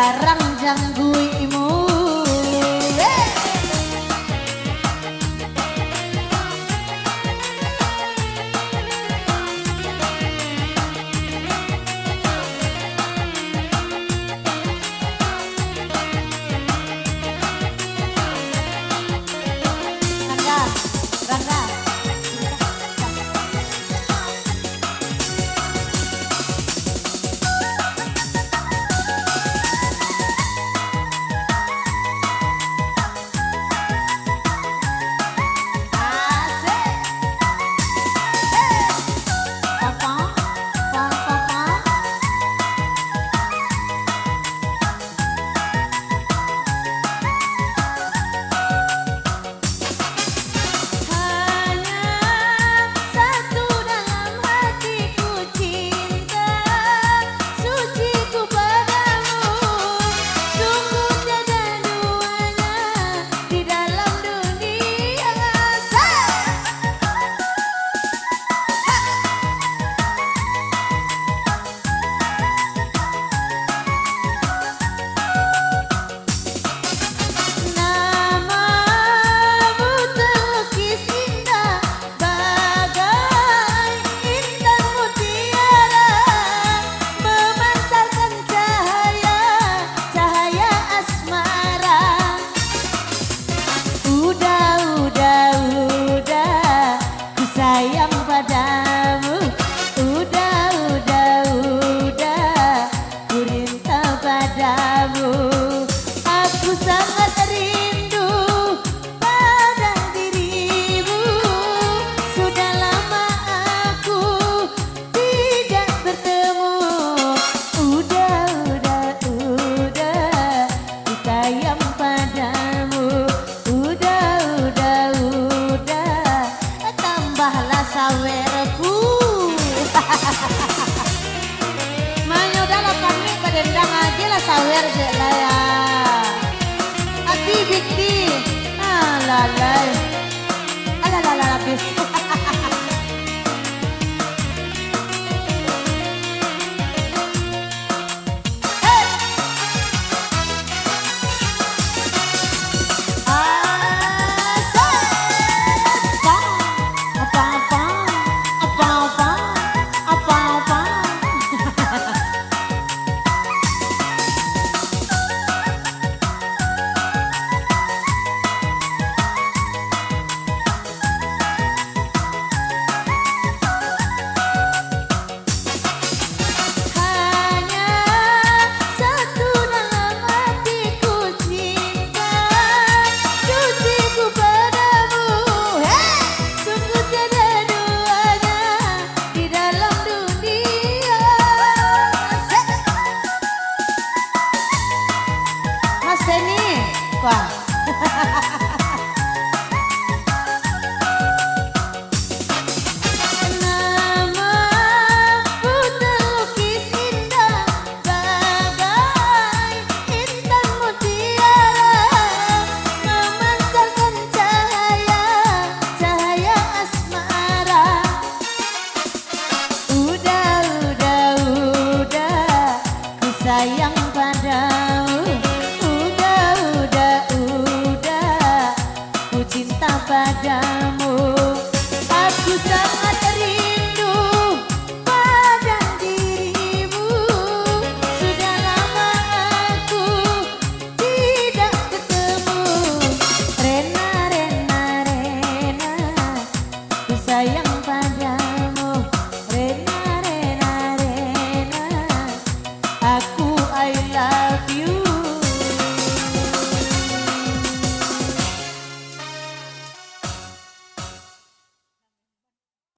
jarang jangguimu. Sayang padamu, udah, ku rinta padamu. Aku sangat rindu pada dirimu. Sudah lama aku tidak bertemu. Udah, ku sayang padamu. Udah, tambahlah sawerku. Makanya udahlah kami padendang aja lah sawer lah ya. Ati bikti, alalai, habis. Wah. Namaku terlukis indah bagai intan mutiara, memancarkan cahaya asmara. Udah, ku sayang padamu. Cinta padamu, aku sangat rindu pada dirimu. Sudah lama aku tidak ketemu. Rena, ku sayang padamu. Rena, aku